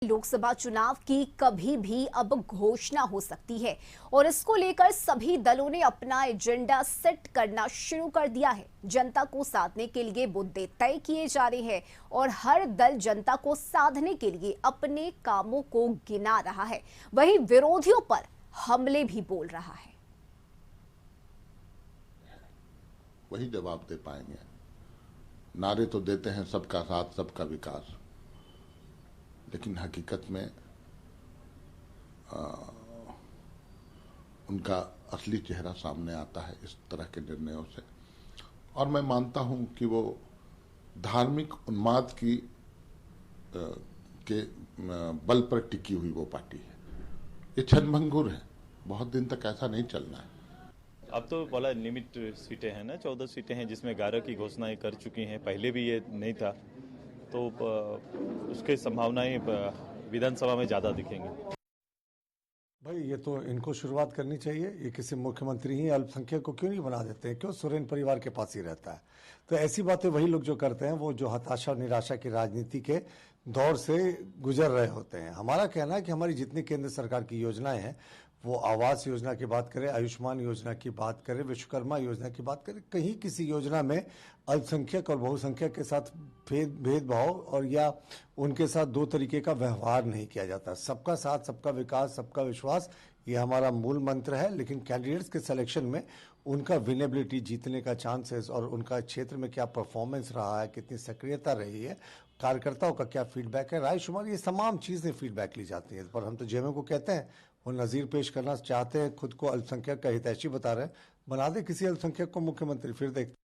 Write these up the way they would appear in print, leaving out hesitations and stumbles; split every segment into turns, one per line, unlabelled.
लोकसभा चुनाव की कभी भी अब घोषणा हो सकती है और इसको लेकर सभी दलों ने अपना एजेंडा सेट करना शुरू कर दिया है। जनता को साधने के लिए मुद्दे तय किए जा रहे हैं और हर दल जनता को साधने के लिए अपने कामों को गिना रहा है। वहीं विरोधियों पर हमले भी बोल रहा है।
वही जवाब दे पाएंगे। नारे तो देते हैं सबका साथ सबका विकास, लेकिन हकीकत में उनका असली चेहरा सामने आता है इस तरह के निर्णयों से। और मैं मानता हूं कि वो धार्मिक उन्माद की के बल पर टिकी हुई वो पार्टी है। ये क्षणभंगुर है, बहुत दिन तक ऐसा नहीं चलना है।
अब तो बोला लिमिट सीटें हैं ना, 14 सीटें हैं जिसमें 11 की घोषणाएं कर चुकी हैं। पहले भी ये नहीं था, तो उसके संभावनाएं विधानसभा में ज्यादा दिखेंगी।
भाई ये तो इनको शुरुआत करनी चाहिए। ये किसी मुख्यमंत्री ही अल्पसंख्यक को क्यों नहीं बना देते हैं? क्यों सोरेन परिवार के पास ही रहता है? तो ऐसी बातें वही लोग जो करते हैं, वो जो हताशा और निराशा की राजनीति के दौर से गुजर रहे होते हैं। हमारा कहना है कि हमारी जितनी केंद्र सरकार की योजनाएं हैं, वो आवास योजना की बात करें, आयुष्मान योजना की बात करें, विश्वकर्मा योजना की बात करें, कहीं किसी योजना में अल्पसंख्यक और बहुसंख्यक के साथ भेदभाव और या उनके साथ दो तरीके का व्यवहार नहीं किया जाता। सबका साथ सबका विकास सबका विश्वास, ये हमारा मूल मंत्र है। लेकिन कैंडिडेट्स के सिलेक्शन में उनका विनेबिलिटी, जीतने का चांसेस और उनका क्षेत्र में क्या परफॉर्मेंस रहा है, कितनी सक्रियता रही है, कार्यकर्ताओं का क्या फीडबैक है, रायशुमार, ये तमाम चीजें फीडबैक ली जाती है। पर हम तो जेएमएम को कहते हैं, वो नजीर पेश करना चाहते हैं, खुद को अल्पसंख्यक का हितैषी बता रहे हैं। बना दे किसी अल्पसंख्यक को मुख्यमंत्री, फिर देखते।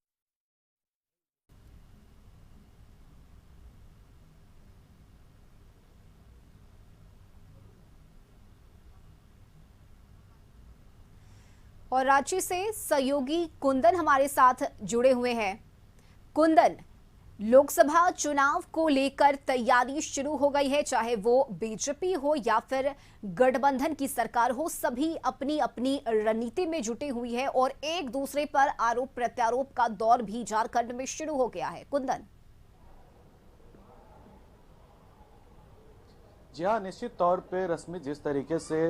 और रांची से सहयोगी कुंदन हमारे साथ जुड़े हुए हैं। कुंदन, लोकसभा चुनाव को लेकर तैयारी शुरू हो गई है, चाहे वो बीजेपी हो या फिर गठबंधन की सरकार हो, सभी अपनी अपनी रणनीति में जुटी हुई है और एक दूसरे पर आरोप प्रत्यारोप का दौर भी झारखंड में शुरू हो गया है। कुंदन
जी हाँ, निश्चित तौर पे रश्मि, जिस तरीके से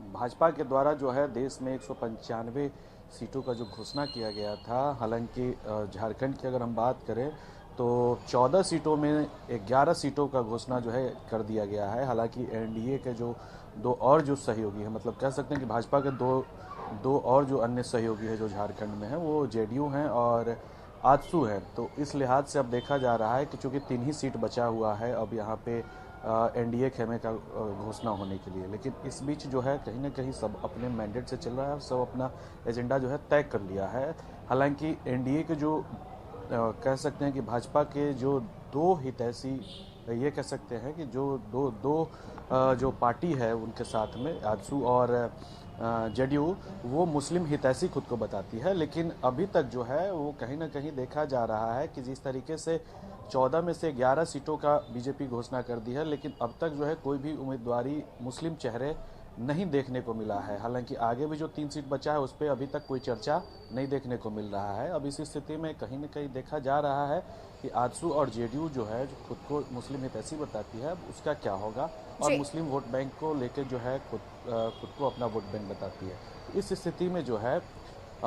भाजपा के द्वारा जो है देश में 195 सीटों का जो घोषणा किया गया था, हालांकि झारखंड की अगर हम बात करें तो 14 सीटों में 11 सीटों का घोषणा जो है कर दिया गया है। हालांकि एनडीए के जो दो और जो सहयोगी है, मतलब कह सकते हैं कि भाजपा के दो और जो अन्य सहयोगी है जो झारखंड में है, वो जेडीयू हैं और आजसू है। तो इस लिहाज से अब देखा जा रहा है कि चूंकि 3 ही सीट बचा हुआ है अब यहाँ पे एनडीए खेमे का घोषणा होने के लिए, लेकिन इस बीच जो है कहीं ना कहीं सब अपने मैंडेट से चल रहा है, सब अपना एजेंडा जो है तय कर लिया है। हालांकि एनडीए के जो कह सकते हैं कि भाजपा के जो दो हितैषी, ये कह सकते हैं कि जो दो जो पार्टी है उनके साथ में आजसू और जेडीयू, वो मुस्लिम हितैषी खुद को बताती है। लेकिन अभी तक जो है वो कहीं ना कहीं देखा जा रहा है कि जिस तरीके से 14 में से 11 सीटों का बीजेपी घोषणा कर दी है, लेकिन अब तक जो है कोई भी उम्मीदवारी मुस्लिम चेहरे नहीं देखने को मिला है। हालांकि आगे भी जो 3 सीट बचा है उस पर अभी तक कोई चर्चा नहीं देखने को मिल रहा है। अब इस स्थिति में कहीं ना कहीं देखा जा रहा है कि आजसू और जेडीयू जो है, जो खुद को मुस्लिम हितैषी बताती है, उसका क्या होगा, और मुस्लिम वोट बैंक को लेकर जो है खुद को अपना वोट बैंक बताती है। इस स्थिति में जो है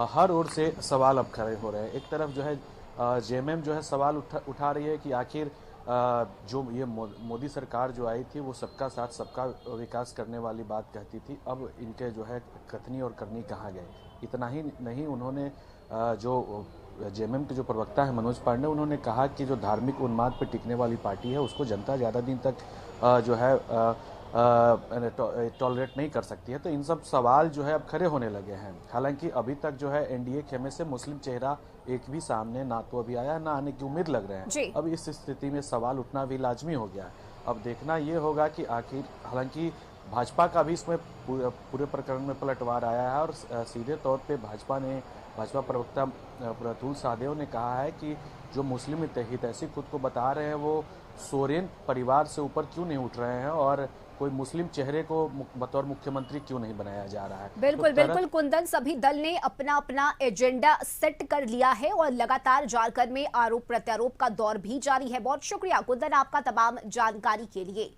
हर ओर से सवाल अब खड़े हो रहे हैं। एक तरफ जो है जेएमएम जो है सवाल उठा रही है कि आखिर जो ये मोदी सरकार जो आई थी वो सबका साथ सबका विकास करने वाली बात कहती थी, अब इनके जो है कथनी और करनी कहाँ गए। इतना ही नहीं, उन्होंने जो जेएमएम के जो प्रवक्ता है मनोज पांडे, उन्होंने कहा कि जो धार्मिक उन्माद पर टिकने वाली पार्टी है उसको जनता ज़्यादा दिन तक जो है टॉलरेट नहीं कर सकती है। तो इन सब सवाल जो है अब खड़े होने लगे हैं। हालांकि अभी तक जो है एनडीए खेमे से मुस्लिम चेहरा एक भी सामने ना तो अभी आया, ना आने की उम्मीद लग रहे हैं। अब इस स्थिति में सवाल उठना भी लाजमी हो गया है। अब देखना ये होगा कि आखिर, हालांकि भाजपा का भी इसमें पूरे प्रकरण में पलटवार आया है और सीधे तौर पे भाजपा प्रवक्ता प्रतुल साहदेव ने कहा है कि जो मुस्लिम हितैषी खुद को बता रहे हैं वो सोरेन परिवार से ऊपर क्यों नहीं उठ रहे हैं और कोई मुस्लिम चेहरे को बतौर मुख्यमंत्री क्यों नहीं बनाया जा रहा है।
बिल्कुल बिल्कुल कुंदन, सभी दल ने अपना अपना एजेंडा सेट कर लिया है और लगातार झारखंड में आरोप प्रत्यारोप का दौर भी जारी है। बहुत शुक्रिया कुंदन आपका तमाम जानकारी के लिए।